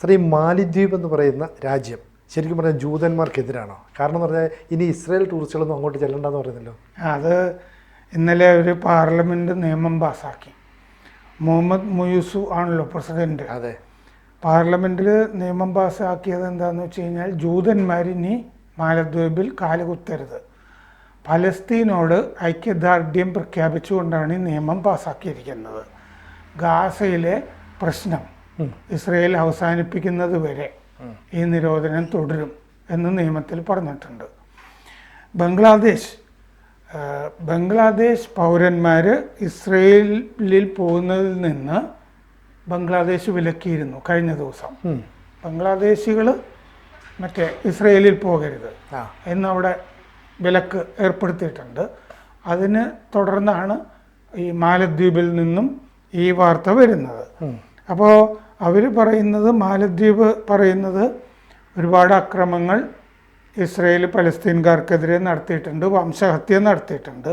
Sir, ഈ മാലിദ്വീപ് എന്ന് പറയുന്ന രാജ്യം ശരിക്കും പറഞ്ഞാൽ ജൂതന്മാർക്കെതിരാണോ? കാരണം എന്ന് പറഞ്ഞാൽ ഇനി ഇസ്രായേൽ ടൂറിസ്റ്റുകളൊന്നും അങ്ങോട്ട് ചെല്ലണ്ടെന്ന് പറയുന്നല്ലോ. അത് ഇന്നലെ ഒരു പാർലമെൻറ്റ് നിയമം പാസ്സാക്കി. മുഹമ്മദ് മുയൂസു ആണല്ലോ പ്രസിഡൻറ്റ്. അതെ, പാർലമെൻറ്റിൽ നിയമം പാസ്സാക്കിയത് എന്താണെന്ന് വെച്ച് കഴിഞ്ഞാൽ ജൂതന്മാരിനി മാലദ്വീപിൽ കാലുകുത്തരുത്. പലസ്തീനോട് ഐക്യദാർഢ്യം പ്രഖ്യാപിച്ചുകൊണ്ടാണ് ഈ നിയമം പാസ്സാക്കിയിരിക്കുന്നത്. ഗാസയിലെ പ്രശ്നം ഇസ്രയേൽ അവസാനിപ്പിക്കുന്നത് വരെ ഈ നിരോധനം തുടരും എന്ന് നിയമത്തിൽ പറഞ്ഞിട്ടുണ്ട്. ബംഗ്ലാദേശ് പൗരന്മാർ ഇസ്രയേലിൽ പോകുന്നതിൽ നിന്ന് ബംഗ്ലാദേശ് വിലക്കിയിരുന്നു കഴിഞ്ഞ ദിവസം. ബംഗ്ലാദേശികൾ മറ്റേ ഇസ്രയേലിൽ പോകരുത് എന്നവിടെ വിലക്ക് ഏർപ്പെടുത്തിയിട്ടുണ്ട്. അതിന് തുടർന്നാണ് ഈ മാലദ്വീപിൽ നിന്നും ഈ വാർത്ത വരുന്നത്. അപ്പോൾ അവർ പറയുന്നത്, മാലദ്വീപ് പറയുന്നത് ഒരുപാട് അക്രമങ്ങൾ ഇസ്രയേൽ പലസ്തീൻകാർക്കെതിരെ നടത്തിയിട്ടുണ്ട്, വംശഹത്യ നടത്തിയിട്ടുണ്ട്,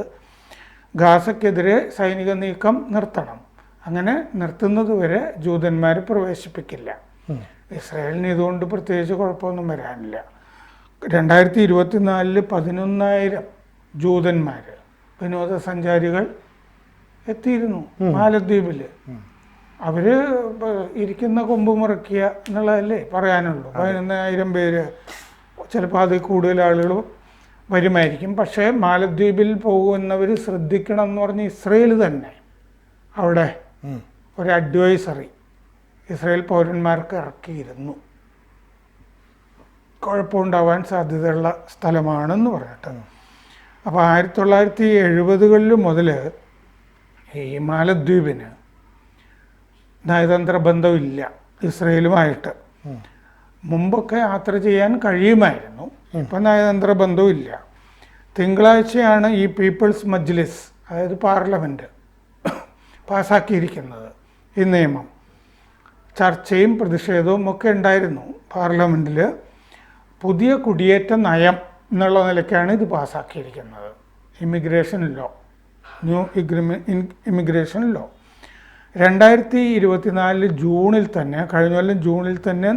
ഗാസയ്ക്കെതിരെ സൈനിക നീക്കം നിർത്തണം, അങ്ങനെ നിർത്തുന്നത് വരെ ജൂതന്മാരെ പ്രവേശിപ്പിക്കില്ല. ഇസ്രയേലിന് ഇതുകൊണ്ട് പ്രത്യേകിച്ച് കുഴപ്പമൊന്നും വരാനില്ല. 2024 11,000 ജൂതന്മാർ വിനോദസഞ്ചാരികൾ എത്തിയിരുന്നു മാലദ്വീപിൽ. അവർ ഇരിക്കുന്ന കൊമ്പ് മുറക്കിയ എന്നുള്ളതല്ലേ പറയാനുള്ളൂ. 11,000 പേര്, ചിലപ്പോൾ അതിൽ കൂടുതൽ ആളുകൾ വരുമായിരിക്കും. പക്ഷേ മാലദ്വീപിൽ പോകുന്നവർ ശ്രദ്ധിക്കണം എന്ന് പറഞ്ഞ് ഇസ്രയേൽ തന്നെ അവിടെ ഒരു അഡ്വൈസറി ഇസ്രയേൽ പൗരന്മാർക്ക് ഇറക്കിയിരുന്നു. കുഴപ്പമുണ്ടാവാൻ സാധ്യതയുള്ള സ്ഥലമാണെന്ന് പറഞ്ഞിട്ട്. അപ്പോൾ 1970കളിൽ മുതൽ ഈ മാലദ്വീപിന് നയതന്ത്ര ബന്ധമില്ല ഇസ്രയേലുമായിട്ട്. മുമ്പൊക്കെ യാത്ര ചെയ്യാൻ കഴിയുമായിരുന്നു, ഇപ്പം നയതന്ത്ര ബന്ധമില്ല. തിങ്കളാഴ്ചയാണ് ഈ പീപ്പിൾസ് മജ്ലിസ്, അതായത് പാർലമെൻറ്റ് പാസ്സാക്കിയിരിക്കുന്നത് ഈ നിയമം. ചർച്ചയും പ്രതിഷേധവും ഒക്കെ ഉണ്ടായിരുന്നു പാർലമെൻറ്റിൽ. പുതിയ കുടിയേറ്റ നയം എന്നുള്ള നിലയ്ക്കാണ് ഇത് പാസ്സാക്കിയിരിക്കുന്നത്. Immigration law, new immigration law. 2024 ജൂണിൽ തന്നെ, കഴിഞ്ഞ കൊല്ലം ജൂണിൽ തന്നെ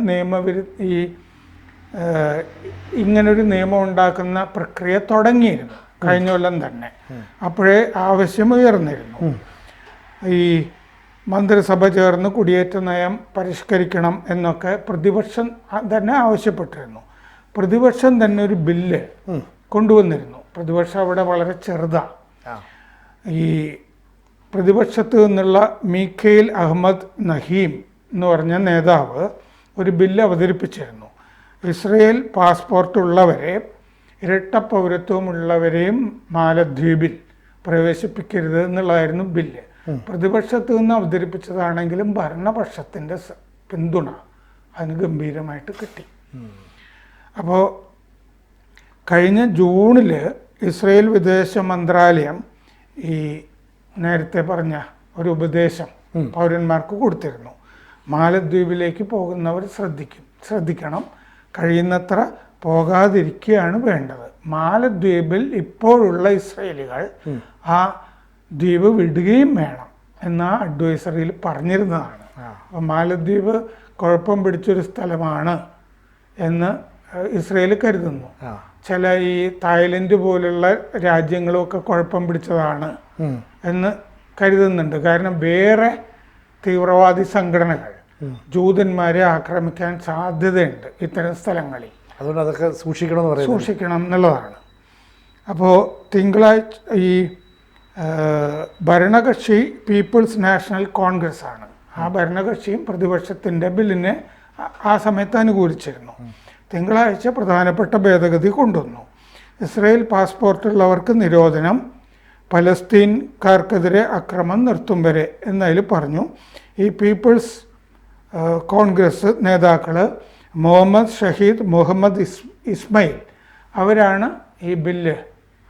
ഇങ്ങനൊരു നിയമം ഉണ്ടാക്കുന്ന പ്രക്രിയ തുടങ്ങിയിരുന്നു, കഴിഞ്ഞ കൊല്ലം തന്നെ. അപ്പോഴേ ആവശ്യം ഉയർന്നിരുന്നു. ഈ മന്ത്രിസഭ ചേർന്ന് കുടിയേറ്റ നയം പരിഷ്കരിക്കണം എന്നൊക്കെ പ്രതിപക്ഷം തന്നെ ആവശ്യപ്പെട്ടിരുന്നു. പ്രതിപക്ഷം തന്നെ ഒരു ബില്ല് കൊണ്ടുവന്നിരുന്നു. പ്രതിപക്ഷം അവിടെ വളരെ ചെറുതാണ്. ഈ പ്രതിപക്ഷത്ത് നിന്നുള്ള മീഖയിൽ അഹമ്മദ് നഹീം എന്ന് പറഞ്ഞ നേതാവ് ഒരു ബില്ല് അവതരിപ്പിച്ചിരുന്നു. ഇസ്രയേൽ പാസ്പോർട്ട് ഉള്ളവരെ, ഇരട്ട പൗരത്വമുള്ളവരെയും മാലദ്വീപിൽ പ്രവേശിപ്പിക്കരുത് എന്നുള്ളതായിരുന്നു ബില്ല്. പ്രതിപക്ഷത്ത് നിന്ന് അവതരിപ്പിച്ചതാണെങ്കിലും ഭരണപക്ഷത്തിൻ്റെ പിന്തുണ അതിന് ഗംഭീരമായിട്ട് കിട്ടി. അപ്പോൾ കഴിഞ്ഞ ജൂണിൽ ഇസ്രയേൽ വിദേശ മന്ത്രാലയം ഈ നേരത്തെ പറഞ്ഞ ഒരു ഉപദേശം പൗരന്മാർക്ക് കൊടുത്തിരുന്നു. മാലദ്വീപിലേക്ക് പോകുന്നവർ ശ്രദ്ധിക്കണം, കഴിയുന്നത്ര പോകാതിരിക്കുകയാണ് വേണ്ടത്. മാലദ്വീപിൽ ഇപ്പോഴുള്ള ഇസ്രയേലികൾ ആ ദ്വീപ് വിടുകയും വേണം എന്ന അഡ്വൈസറിയിൽ പറഞ്ഞിരുന്നതാണ്. അപ്പം മാലദ്വീപ് കുഴപ്പം പിടിച്ചൊരു സ്ഥലമാണ് എന്ന് ഇസ്രയേൽ കരുതുന്നു. ചില ഈ തായ്ലൻഡ് പോലുള്ള രാജ്യങ്ങളുമൊക്കെ കുഴപ്പം പിടിച്ചതാണ് എന്ന് കരുതുന്നുണ്ട്. കാരണം വേറെ തീവ്രവാദി സംഘടനകൾ ജൂതന്മാരെ ആക്രമിക്കാൻ സാധ്യതയുണ്ട് ഇത്തരം സ്ഥലങ്ങളിൽ. അതുകൊണ്ട് അതൊക്കെ സൂക്ഷിക്കണം എന്നുള്ളതാണ്. അപ്പോൾ തിങ്കളാഴ്ച ഈ ഭരണകക്ഷി പീപ്പിൾസ് നാഷണൽ കോൺഗ്രസ് ആണ്. ആ ഭരണകക്ഷിയും പ്രതിപക്ഷത്തിൻ്റെ ബില്ലിനെ ആ സമയത്ത് അനുകൂലിച്ചിരുന്നു. തിങ്കളാഴ്ച പ്രധാനപ്പെട്ട ഭേദഗതി കൊണ്ടുവന്നു. ഇസ്രയേൽ പാസ്പോർട്ടുള്ളവർക്ക് നിരോധനം, പലസ്തീൻകാർക്കെതിരെ അക്രമം നിർത്തും വരെ എന്നതിൽ പറഞ്ഞു. ഈ പീപ്പിൾസ് കോൺഗ്രസ് നേതാക്കൾ മുഹമ്മദ് ഷഹീദ്, മുഹമ്മദ് ഇസ്മയിൽ അവരാണ് ഈ ബില്ല്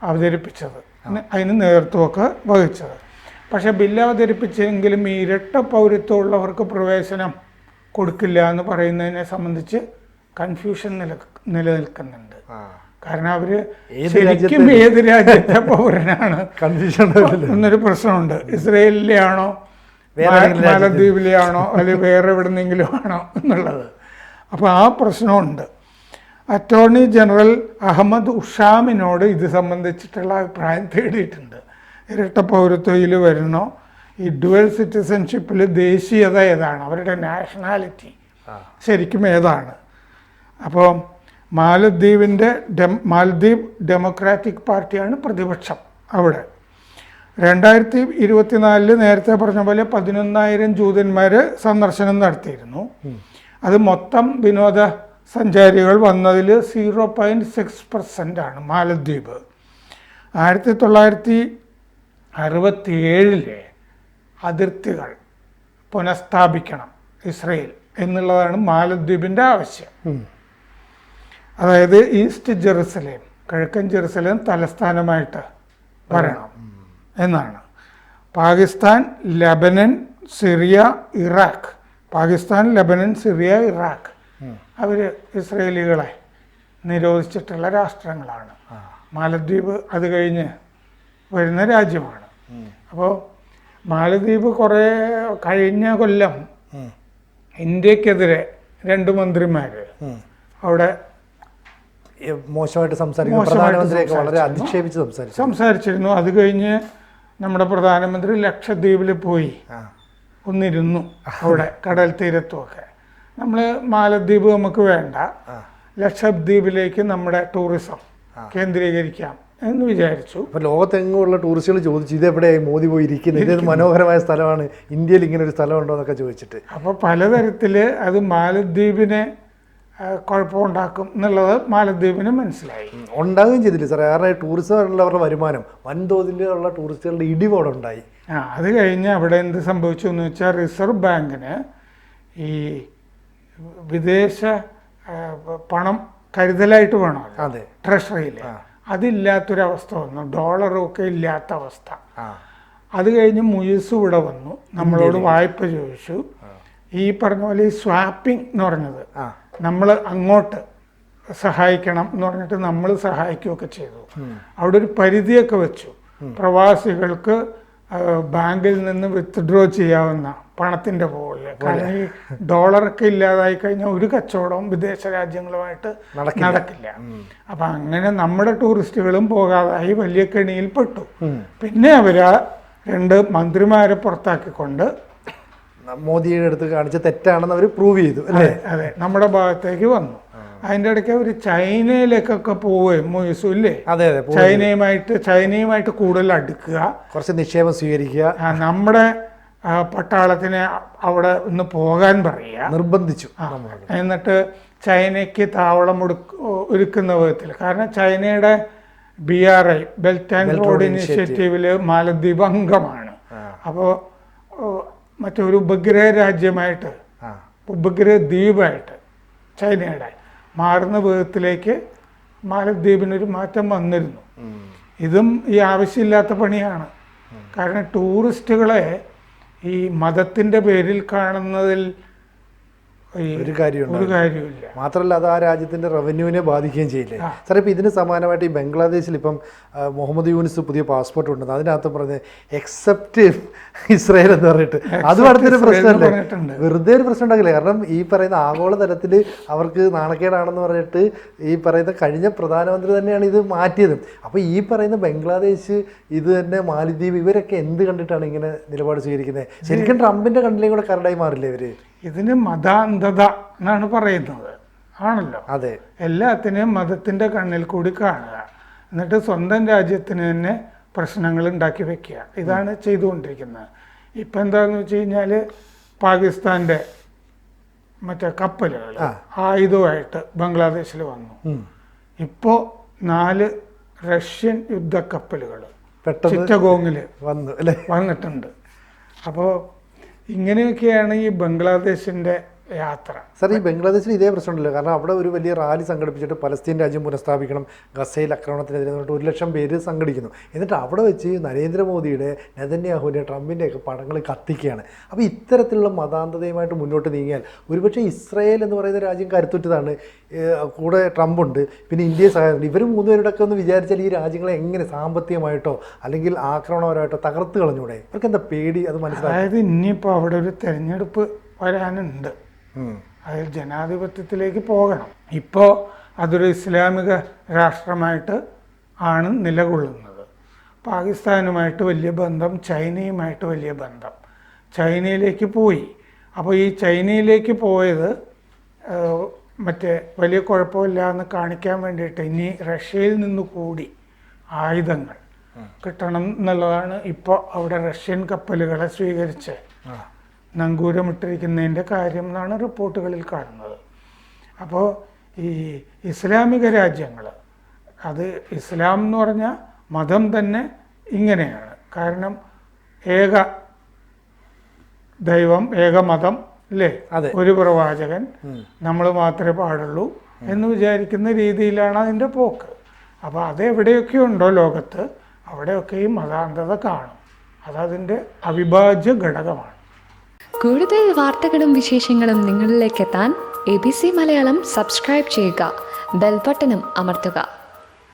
അവതരിപ്പിച്ചത്, അതിന് നേതൃത്വമൊക്കെ വഹിച്ചത്. പക്ഷേ ബില്ല് അവതരിപ്പിച്ചെങ്കിലും ഈ ഇരട്ട പൗരത്വമുള്ളവർക്ക് പ്രവേശനം കൊടുക്കില്ല എന്ന് പറയുന്നതിനെ സംബന്ധിച്ച് കൺഫ്യൂഷൻ നിലനിൽക്കുന്നുണ്ട്. കാരണം അവർ ശരിക്കും ഏത് രാജ്യത്തെ പൗരനാണ് എന്നൊരു പ്രശ്നമുണ്ട്. ഇസ്രയേലിലെ ആണോ, മാലദ്വീപിലെ ആണോ, അല്ലെങ്കിൽ വേറെ എവിടെന്നെങ്കിലും ആണോ എന്നുള്ളത്. അപ്പോൾ ആ പ്രശ്നമുണ്ട്. അറ്റോർണി ജനറൽ അഹമ്മദ് ഉഷാമിനോട് ഇത് സംബന്ധിച്ചിട്ടുള്ള അഭിപ്രായം തേടിയിട്ടുണ്ട്. ഇരട്ട പൗരത്വയിൽ വരുന്നോ, ഈ ഡുവൽ സിറ്റിസൺഷിപ്പിൽ ദേശീയത ഏതാണ്, അവരുടെ നാഷണാലിറ്റി ശരിക്കും ഏതാണ്. അപ്പോൾ മാലദ്വീപ് ഡെമോക്രാറ്റിക് പാർട്ടിയാണ് പ്രതിപക്ഷം അവിടെ. 2024 നേരത്തെ പറഞ്ഞ പോലെ 11,000 ജൂതന്മാർ സന്ദർശനം നടത്തിയിരുന്നു. അത് മൊത്തം വിനോദസഞ്ചാരികൾ വന്നതിൽ 0.6% മാലദ്വീപ്. 1967 അതിർത്തികൾ പുനഃസ്ഥാപിക്കണം ഇസ്രയേൽ എന്നുള്ളതാണ് മാലദ്വീപിൻ്റെ ആവശ്യം. അതായത് ഈസ്റ്റ് ജെറുസലേം, കിഴക്കൻ ജെറുസലേം തലസ്ഥാനമായിട്ട് വരണം എന്നാണ്. Pakistan, Lebanon, Syria, Iraq, Pakistan, Lebanon, Syria, Iraq അവർ ഇസ്രയേലികളെ നിരോധിച്ചിട്ടുള്ള രാഷ്ട്രങ്ങളാണ്. മാലദ്വീപ് അത് കഴിഞ്ഞ് വരുന്ന രാജ്യമാണ്. അപ്പോൾ മാലദ്വീപ് കുറേ കഴിഞ്ഞ കൊല്ലം ഇന്ത്യക്കെതിരെ 2 മന്ത്രിമാർ അവിടെ മോശമായിട്ട് സംസാരിക്കുന്നു, വളരെ അധിക്ഷേപിച്ച് സംസാരിച്ചിരുന്നു. അത് കഴിഞ്ഞ് നമ്മുടെ പ്രധാനമന്ത്രി ലക്ഷദ്വീപിൽ പോയി ഒന്നിരുന്നു അവിടെ കടൽ തീരത്തുമൊക്കെ. നമ്മൾ മാലദ്വീപ് നമുക്ക് വേണ്ട, ലക്ഷദ്വീപിലേക്ക് നമ്മുടെ ടൂറിസം കേന്ദ്രീകരിക്കാം എന്ന് വിചാരിച്ചു. അപ്പോൾ ലോകത്തെങ്ങുമുള്ള ടൂറിസ്റ്റുകൾ ചോദിച്ചു ഇതെവിടെയായി മോദി പോയി ഇരിക്കുന്നത്, ഇതൊരു മനോഹരമായ സ്ഥലമാണ്, ഇന്ത്യയിൽ ഇങ്ങനെ ഒരു സ്ഥലമുണ്ടോ എന്നൊക്കെ ചോദിച്ചിട്ട്. അപ്പോൾ പലതരത്തിൽ അത് മാലദ്വീപിനെ കുഴപ്പമുണ്ടാക്കും എന്നുള്ളത് മാലദ്വീപിന് മനസ്സിലായി. ഉണ്ടാകുകയും ചെയ്തില്ല സാറേ, കാരണം ടൂറിസമുള്ളവരുടെ വരുമാനം വൻതോതിലുള്ള ടൂറിസ്റ്റുകളുടെ ഇടിവോടെ ഉണ്ടായി. അത് കഴിഞ്ഞ് അവിടെ എന്ത് സംഭവിച്ചു എന്ന് വെച്ചാൽ റിസർവ് ബാങ്കിന് ഈ വിദേശ പണം കരുതലായിട്ട് വേണം, അതെ, ട്രഷറിയിൽ അതില്ലാത്തൊരവസ്ഥ വന്നു, ഡോളറും ഒക്കെ ഇല്ലാത്ത അവസ്ഥ. അത് കഴിഞ്ഞ് മുയിസ് ഇവിടെ വന്നു, നമ്മളോട് വായ്പ ചോദിച്ചു. ഈ പറഞ്ഞ പോലെ ഈ സ്വാപ്പിംഗ് എന്ന് പറഞ്ഞത്, നമ്മൾ അങ്ങോട്ട് സഹായിക്കണം എന്ന് പറഞ്ഞിട്ട് നമ്മൾ സഹായിക്കുകയൊക്കെ ചെയ്തു. അവിടെ ഒരു പരിധിയൊക്കെ വെച്ചു. പ്രവാസികൾക്ക് ബാങ്കിൽ നിന്ന് വിത്ത്ഡ്രോ ചെയ്യാവുന്ന പണത്തിൻ്റെ പോലെ. കാരണം ഈ ഡോളറൊക്കെ ഇല്ലാതായി കഴിഞ്ഞാൽ ഒരു കച്ചവടവും വിദേശ രാജ്യങ്ങളുമായിട്ട് നടക്കില്ല. അപ്പം അങ്ങനെ നമ്മുടെ ടൂറിസ്റ്റുകളും പോകാതായി വലിയ കെണിയിൽപ്പെട്ടു. പിന്നെ അവർ 2 മന്ത്രിമാരെ പുറത്താക്കിക്കൊണ്ട് മോദിയുടെ അടുത്ത് കാണിച്ച തെറ്റാണെന്ന് അവർ പ്രൂവ് ചെയ്തു. അതെ, നമ്മുടെ ഭാഗത്തേക്ക് വന്നു. അതിൻ്റെ ഇടയ്ക്ക് അവർ ചൈനയിലേക്കൊക്കെ പോവുകയും മൊയ്സു ഇല്ലേ, ചൈനയുമായിട്ട് കൂടുതൽ അടുക്കുക, കുറച്ച് നിക്ഷേപം സ്വീകരിക്കുക, നമ്മുടെ പട്ടാളത്തിനെ അവിടെ ഒന്ന് പോകാൻ പറയുക, നിർബന്ധിച്ചു. എന്നിട്ട് ചൈനയ്ക്ക് താവളം ഒരുക്കുന്ന വിധത്തിൽ. കാരണം ചൈനയുടെ BRI ബെൽറ്റ് ആൻഡ് റോഡ് ഇനിഷ്യേറ്റീവിൽ മാലദ്വീപ് അംഗമാണ്. അപ്പോൾ മറ്റൊരു ഉപഗ്രഹ രാജ്യമായിട്ട്, ഉപഗ്രഹ ദ്വീപായിട്ട് ചൈനയുടെ മാറുന്ന വിധത്തിലേക്ക് മാലദ്വീപിനൊരു മാറ്റം വന്നിരുന്നു. ഇതും ഈ ആവശ്യമില്ലാത്ത പണിയാണ്. കാരണം ടൂറിസ്റ്റുകളെ ഈ മതത്തിൻ്റെ പേരിൽ കാണുന്നതിൽ ഒരു കാര്യമില്ല. മാത്രമല്ല അത് ആ രാജ്യത്തിൻ്റെ റവന്യൂവിനെ ബാധിക്കുകയും ചെയ്യില്ലേ സാറേ. ഇപ്പം ഇതിന് സമാനമായിട്ട് ഈ ബംഗ്ലാദേശിൽ ഇപ്പം മുഹമ്മദ് യൂനിസ് പുതിയ പാസ്പോർട്ട് ഉണ്ടെന്ന് അതിനകത്ത് പറഞ്ഞ് എക്സെപ്റ്റ് ഇസ്രായേൽ എന്ന് പറഞ്ഞിട്ട് അതും അടുത്തൊരു പ്രശ്നമല്ലേ, വെറുതെ ഒരു പ്രശ്നം ഉണ്ടാക്കില്ല. കാരണം ഈ പറയുന്ന ആഗോളതലത്തിൽ അവർക്ക് നാണക്കേടാണെന്ന് പറഞ്ഞിട്ട് ഈ പറയുന്ന കഴിഞ്ഞ പ്രധാനമന്ത്രി തന്നെയാണ് ഇത് മാറ്റിയത്. അപ്പോൾ ഈ പറയുന്ന ബംഗ്ലാദേശ്, ഇത് തന്നെ മാലദ്വീപ്, ഇവരൊക്കെ എന്ത് കണ്ടിട്ടാണ് ഇങ്ങനെ നിലപാട് സ്വീകരിക്കുന്നത്? ശരിക്കും ട്രംപിൻ്റെ കണ്ണിലേയും കൂടെ കരടായി മാറില്ലേ ഇവർ? ഇതിന് മതാന്ധത എന്നാണ് പറയുന്നത്, ആണല്ലോ. അതെ, എല്ലാത്തിനെയും മതത്തിൻ്റെ കണ്ണിൽ കൂടി കാണുക, എന്നിട്ട് സ്വന്തം രാജ്യത്തിന് തന്നെ പ്രശ്നങ്ങൾ ഉണ്ടാക്കി വെക്കുക. ഇതാണ് ചെയ്തുകൊണ്ടിരിക്കുന്നത്. ഇപ്പം എന്താണെന്ന് വെച്ച് കഴിഞ്ഞാൽ പാകിസ്ഥാൻ്റെ മറ്റേ കപ്പലുകൾ ആയുധമായിട്ട് ബംഗ്ലാദേശിൽ വന്നു. ഇപ്പോൾ 4 റഷ്യൻ യുദ്ധക്കപ്പലുകൾ ചിറ്റഗോങ്ങിൽ വന്നിട്ടുണ്ട്. അപ്പോൾ ഇങ്ങനെയൊക്കെയാണ് ഈ ബംഗ്ലാദേശിൻ്റെ യാത്ര. സാർ, ഈ ബംഗ്ലാദേശിൽ ഇതേ പ്രശ്നമുണ്ടല്ലോ. കാരണം അവിടെ ഒരു വലിയ റാലി സംഘടിപ്പിച്ചിട്ട് പലസ്തീൻ രാജ്യം പുനഃസ്ഥാപിക്കണം, ഗസയിൽ ആക്രമണത്തിനെതിരെ 1,00,000 പേര് സംഘടിക്കുന്നു. എന്നിട്ട് അവിടെ വെച്ച് നരേന്ദ്രമോദിയുടെ, നെതന്യാഹുവിൻ്റെ, ട്രംപിൻ്റെയൊക്കെ പടങ്ങൾ കത്തിക്കുകയാണ്. അപ്പോൾ ഇത്തരത്തിലുള്ള മതാന്തതയുമായിട്ട് മുന്നോട്ട് നീങ്ങിയാൽ ഒരുപക്ഷെ ഇസ്രായേൽ എന്ന് പറയുന്ന രാജ്യം കരുത്തുറ്റതാണ്, കൂടെ ട്രംപുണ്ട്, പിന്നെ ഇന്ത്യയെ സഹായിക്കുന്നുണ്ട്. ഇവർ 3 പേരുടെയൊക്കെ ഒന്ന് വിചാരിച്ചാൽ ഈ രാജ്യങ്ങളെ എങ്ങനെ സാമ്പത്തികമായിട്ടോ അല്ലെങ്കിൽ ആക്രമണപരമായിട്ടോ തകർത്ത് കളഞ്ഞൂടെ? ഇവർക്ക് എന്താ പേടി? അത് മനസ്സിലായി. അതായത് ഇനിയിപ്പോൾ അവിടെ ഒരു തെരഞ്ഞെടുപ്പ് വരാനുണ്ട്. അതിൽ ജനാധിപത്യത്തിലേക്ക് പോകണം. ഇപ്പോൾ അതൊരു ഇസ്ലാമിക രാഷ്ട്രമായിട്ട് ആണ് നിലകൊള്ളുന്നത്. പാകിസ്ഥാനുമായിട്ട് വലിയ ബന്ധം, ചൈനയുമായിട്ട് വലിയ ബന്ധം, ചൈനയിലേക്ക് പോയി. അപ്പോൾ ഈ ചൈനയിലേക്ക് പോയത് മറ്റേ വലിയ കുഴപ്പമില്ല എന്ന് കാണിക്കാൻ വേണ്ടിയിട്ട് ഇനി റഷ്യയിൽ നിന്ന് കൂടി ആയുധങ്ങൾ കിട്ടണം എന്നുള്ളതാണ് ഇപ്പോൾ അവിടെ റഷ്യൻ കപ്പലുകളെ സ്വീകരിച്ച് നങ്കൂരമിട്ടിരിക്കുന്നതിൻ്റെ കാര്യം എന്നാണ് റിപ്പോർട്ടുകളിൽ കാണുന്നത്. അപ്പോൾ ഈ ഇസ്ലാമിക രാജ്യങ്ങൾ, അത് ഇസ്ലാം എന്ന് പറഞ്ഞാൽ മതം തന്നെ ഇങ്ങനെയാണ്. കാരണം ഏക ദൈവം, ഏക മതം അല്ലേ, ഒരു പ്രവാചകൻ, നമ്മൾ മാത്രമേ പാടുള്ളൂ എന്ന് വിചാരിക്കുന്ന രീതിയിലാണ് അതിൻ്റെ പോക്ക്. അപ്പോൾ അതെവിടെയൊക്കെ ഉണ്ടോ ലോകത്ത് അവിടെയൊക്കെ ഈ മതാന്ധത കാണും. അതതിൻ്റെ അവിഭാജ്യ ഘടകമാണ്. കൂടുതൽ വാർത്തകളും വിശേഷങ്ങളും നിങ്ങളിലേക്ക് എത്താൻ ABC മലയാളം സബ്സ്ക്രൈബ് ചെയ്യുക, ബെൽ ബട്ടണും അമർത്തുക.